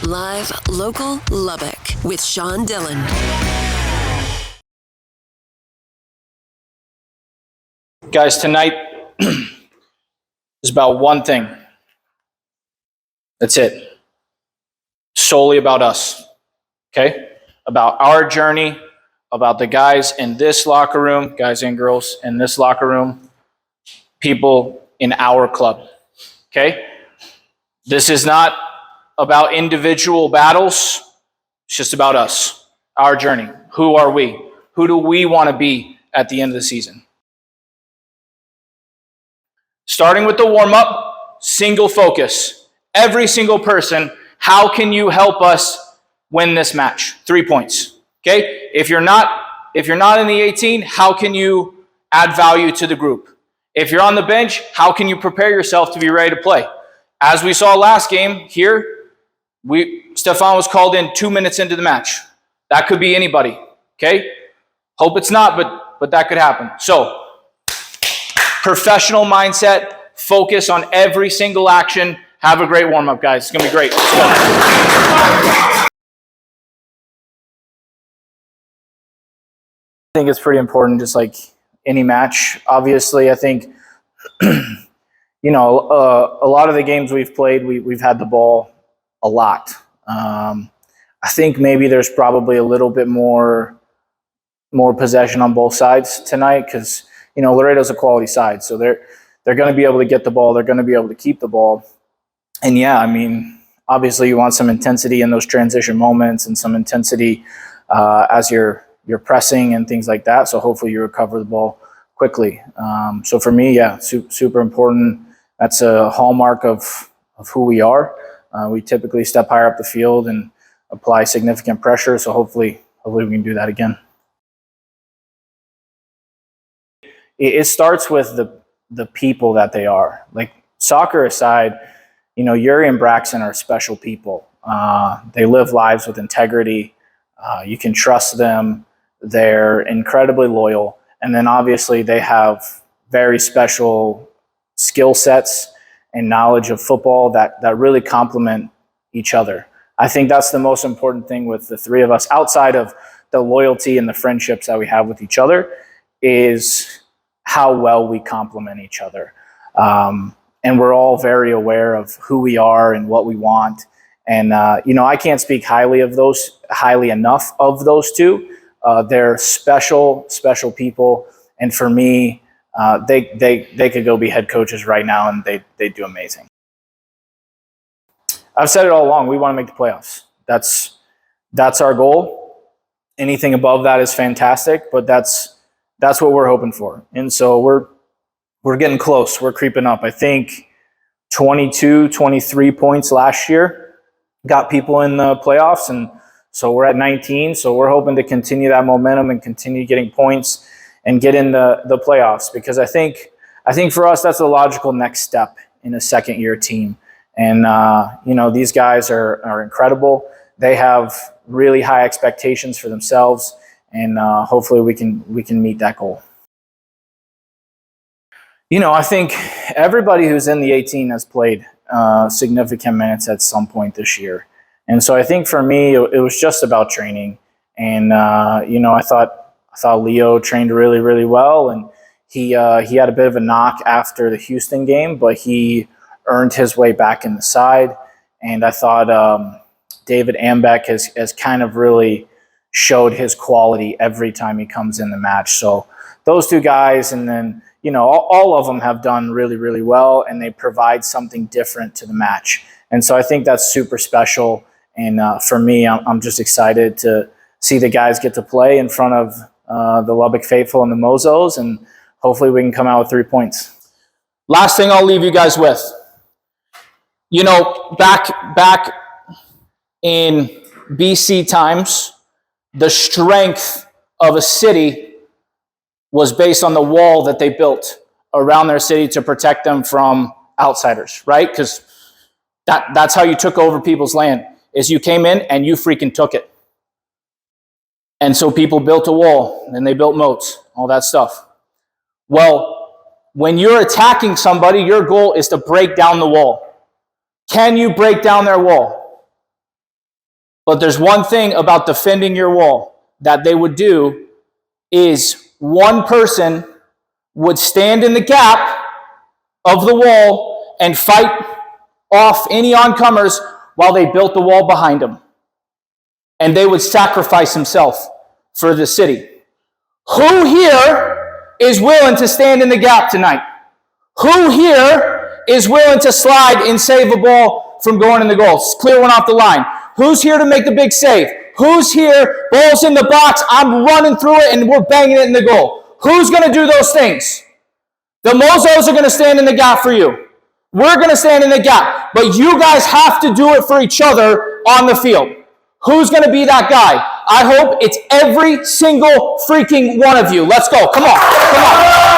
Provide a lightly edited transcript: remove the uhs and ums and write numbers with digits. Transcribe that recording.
Live, local, Lubbock with Sean Dillon. Guys, tonight is about one thing. That's it. Solely about us. Okay? About our journey, about the guys in this locker room, guys and girls in this locker room, people in our club. Okay? This is not about individual battles. It's just about us, our journey. Who are we? Who do we want to be at the end of the season? Starting with the warm-up, single focus. Every single person, how can you help us win this match? 3 points. Okay? If you're not in the 18, how can you add value to the group? If you're on the bench, how can you prepare yourself to be ready to play? As we saw last game here, Stefan was called in 2 minutes into the match. That could be anybody. Okay? Hope it's not, but that could happen. So, professional mindset, focus on every single action. Have a great warm-up, guys. It's going to be great. Let's go. I think it's pretty important, just like any match. Obviously, I think, a lot of the games we've played, we've had the ball a lot. I think maybe there's probably a little bit more possession on both sides tonight because, Laredo's a quality side, so they're going to be able to get the ball. They're going to be able to keep the ball. And yeah, obviously you want some intensity in those transition moments and some intensity as you're pressing and things like that. So hopefully you recover the ball quickly. So for me, yeah, super important. That's a hallmark of who we are. We typically step higher up the field and apply significant pressure. So hopefully we can do that again. It starts with the people that they are. Like, soccer aside, Yuri and Braxton are special people. They live lives with integrity. You can trust them. They're incredibly loyal. And then obviously they have very special skill sets and knowledge of football that really complement each other. I think that's the most important thing with the three of us, outside of the loyalty and the friendships that we have with each other, is how well we complement each other. And we're all very aware of who we are and what we want. And, I can't speak highly enough of those two. They're special people. And for me, they could go be head coaches right now and they do amazing. I've said it all along. We want to make the playoffs. That's our goal. Anything above that is fantastic, but that's what we're hoping for. And so we're getting close. We're creeping up. I think 22, 23 points last year got people in the playoffs, and so we're at 19. So we're hoping to continue that momentum and continue getting points and get in the playoffs, because I think for us that's a logical next step in a second-year team. And these guys are incredible. They have really high expectations for themselves, and hopefully we can meet that goal. I think everybody who's in the 18 has played significant minutes at some point this year. And so I think for me, it was just about training. And, I thought Leo trained really, really well. And he had a bit of a knock after the Houston game, but he earned his way back in the side. And I thought David Ambeck has kind of really showed his quality every time he comes in the match. So those two guys, and then, all of them have done really, really well, and they provide something different to the match. And so I think that's super special. And for me, I'm just excited to see the guys get to play in front of the Lubbock faithful and the Mozos, and hopefully we can come out with 3 points. Last thing I'll leave you guys with. Back in BC times, the strength of a city was based on the wall that they built around their city to protect them from outsiders, right? Because that's how you took over people's land, is you came in and you freaking took it. And so people built a wall, and they built moats, all that stuff. Well, when you're attacking somebody, your goal is to break down the wall. Can you break down their wall? But there's one thing about defending your wall that they would do is one person would stand in the gap of the wall and fight off any oncomers while they built the wall behind them. And they would sacrifice himself for the city. Who here is willing to stand in the gap tonight? Who here is willing to slide and save a ball from going in the goal? Clear one off the line. Who's here to make the big save? Who's here? Ball's in the box. I'm running through it and we're banging it in the goal. Who's going to do those things? The Mozos are going to stand in the gap for you. We're going to stand in the gap. But you guys have to do it for each other on the field. Who's going to be that guy? I hope it's every single freaking one of you. Let's go. Come on. Come on.